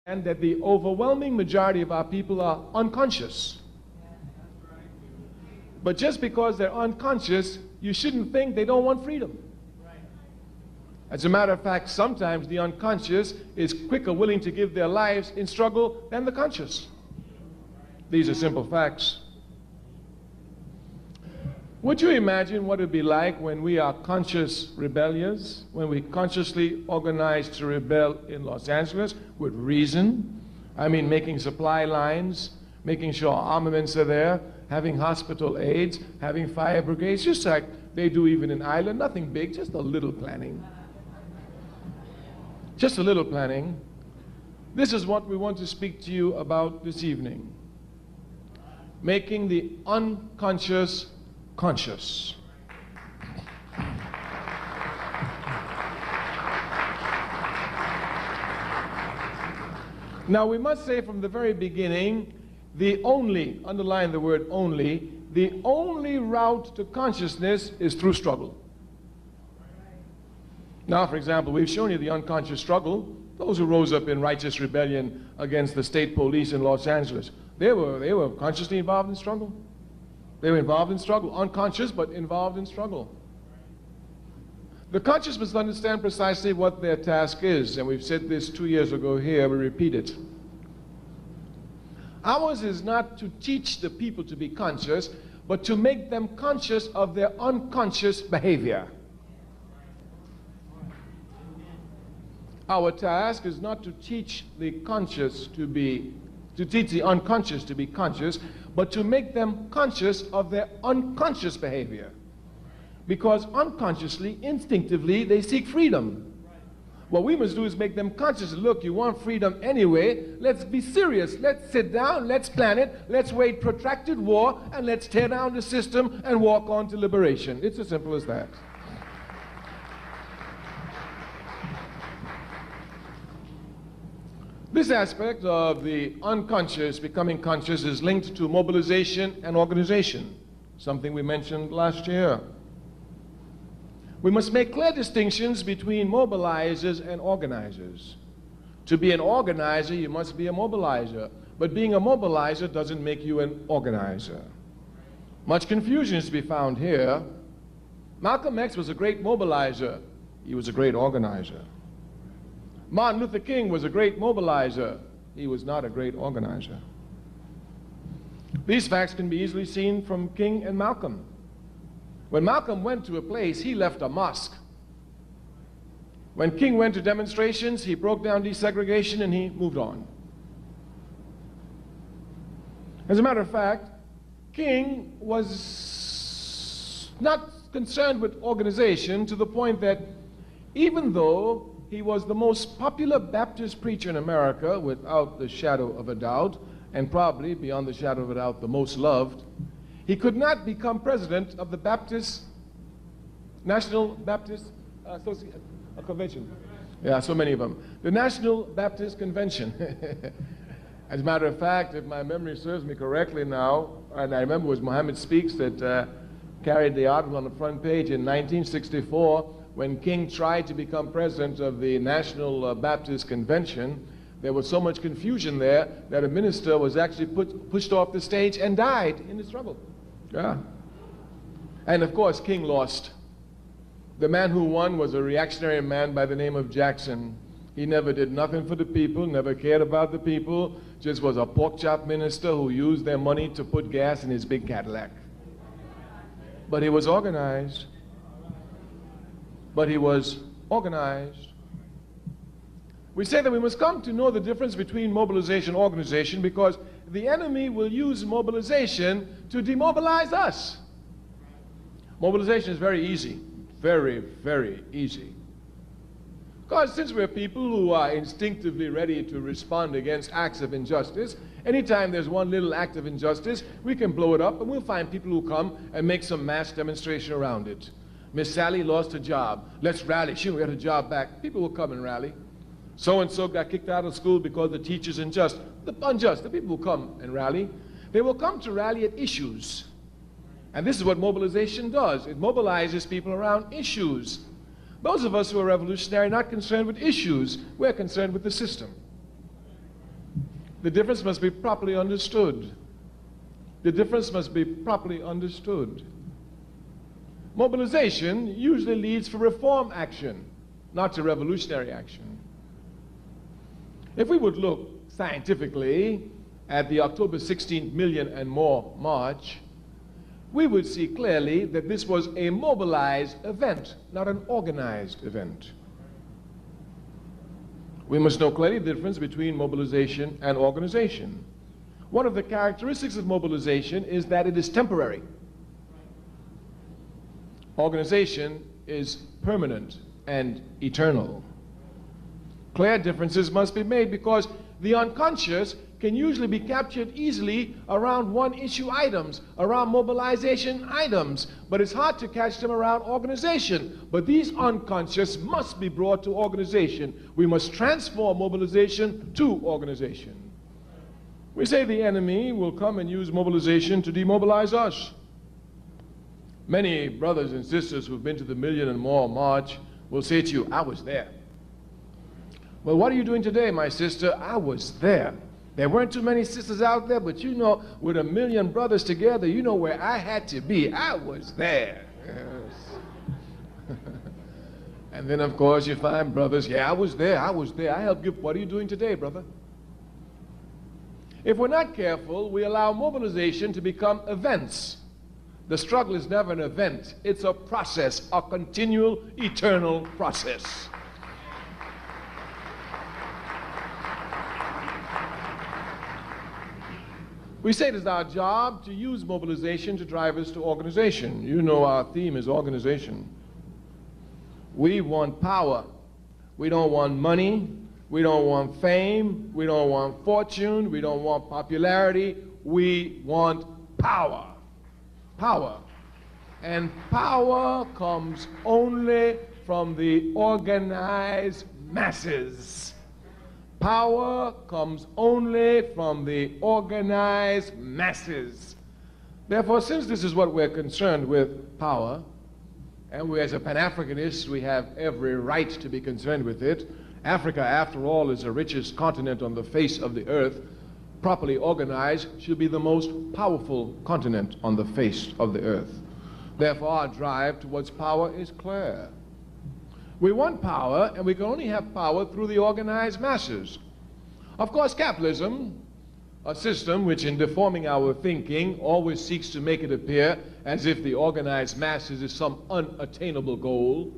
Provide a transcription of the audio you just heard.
and that the overwhelming majority of our people are unconscious. But just because they're unconscious, you shouldn't think they don't want freedom. As a matter of fact, sometimes the unconscious is quicker willing to give their lives in struggle than the conscious. These are simple facts. Would you imagine what it would be like when we are conscious rebellious, when we consciously organize to rebel in Los Angeles with reason? I mean, making supply lines, making sure armaments are there, having hospital aids, having fire brigades, just like they do even in Ireland. Nothing big, just a little planning. Just a little planning. This is what we want to speak to you about this evening. Making the unconscious conscious. Now we must say from the very beginning, the only, underline the word only, the only route to consciousness is through struggle. Now, for example, we've shown you the unconscious struggle. Those who rose up in righteous rebellion against the state police in Los Angeles, they were consciously involved in struggle. They were involved in struggle, unconscious, but involved in struggle. The conscious must understand precisely what their task is, and we've said this 2 years ago here, we repeat it. Ours is not to teach the people to be conscious, but to make them conscious of their unconscious behavior. Our task is not to teach the conscious to teach the unconscious to be conscious, but to make them conscious of their unconscious behavior. Because unconsciously, instinctively, they seek freedom. What we must do is make them conscious. Look, you want freedom anyway, let's be serious. Let's sit down, let's plan it, let's wage protracted war, and let's tear down the system and walk on to liberation. It's as simple as that. This aspect of the unconscious becoming conscious is linked to mobilization and organization, something we mentioned last year. We must make clear distinctions between mobilizers and organizers. To be an organizer, you must be a mobilizer, but being a mobilizer doesn't make you an organizer. Much confusion is to be found here. Malcolm X was a great mobilizer. He was a great organizer. Martin Luther King was a great mobilizer. He was not a great organizer. These facts can be easily seen from King and Malcolm. When Malcolm went to a place, he left a mosque. When King went to demonstrations, he broke down desegregation and he moved on. As a matter of fact, King was not concerned with organization to the point that even though he was the most popular Baptist preacher in America, without the shadow of a doubt, and probably, beyond the shadow of a doubt, the most loved, he could not become president of the National Baptist Convention. Yeah, so many of them. The National Baptist Convention. As a matter of fact, if my memory serves me correctly now, and I remember it was Muhammad Speaks that carried the article on the front page in 1964, when King tried to become president of the National Baptist Convention. There was so much confusion there that a minister was actually pushed off the stage and died in the struggle. Yeah. And of course, King lost. The man who won was a reactionary man by the name of Jackson. He never did nothing for the people, never cared about the people, just was a pork chop minister who used their money to put gas in his big Cadillac. But he was organized. But he was organized. We say that we must come to know the difference between mobilization and organization because the enemy will use mobilization to demobilize us. Mobilization is very easy, very, very easy. Because since we're people who are instinctively ready to respond against acts of injustice, anytime there's one little act of injustice, we can blow it up and we'll find people who come and make some mass demonstration around it. Miss Sally lost her job. Let's rally. She'll get her job back. People will come and rally. So-and-so got kicked out of school because the teacher's unjust. The people will come and rally. They will come to rally at issues. And this is what mobilization does. It mobilizes people around issues. Those of us who are revolutionary are not concerned with issues. We're concerned with the system. The difference must be properly understood. The difference must be properly understood. Mobilization usually leads for reform action, not to revolutionary action. If we would look scientifically at the October 16 million and more march, we would see clearly that this was a mobilized event, not an organized event. We must know clearly the difference between mobilization and organization. One of the characteristics of mobilization is that it is temporary. Organization is permanent and eternal. Clear differences must be made because the unconscious can usually be captured easily around one-issue items, around mobilization items, but it's hard to catch them around organization. But these unconscious must be brought to organization. We must transform mobilization to organization. We say the enemy will come and use mobilization to demobilize us. Many brothers and sisters who've been to the million and more march will say to you, I was there. Well, what are you doing today, my sister? I was there. There weren't too many sisters out there, but you know, with a million brothers together, you know where I had to be. I was there. Yes. And then, of course, you find brothers, yeah, I was there. I helped you. What are you doing today, brother? If we're not careful, we allow mobilization to become events. The struggle is never an event. It's a process, a continual, eternal process. We say it is our job to use mobilization to drive us to organization. You know our theme is organization. We want power. We don't want money. We don't want fame. We don't want fortune. We don't want popularity. We want power. Power. And power comes only from the organized masses. Power comes only from the organized masses. Therefore, since this is what we're concerned with, power, and we as a Pan-Africanist, we have every right to be concerned with it. Africa, after all, is the richest continent on the face of the earth. Properly organized, should be the most powerful continent on the face of the earth. Therefore, our drive towards power is clear. We want power, and we can only have power through the organized masses. Of course, capitalism, a system which in deforming our thinking always seeks to make it appear as if the organized masses is some unattainable goal,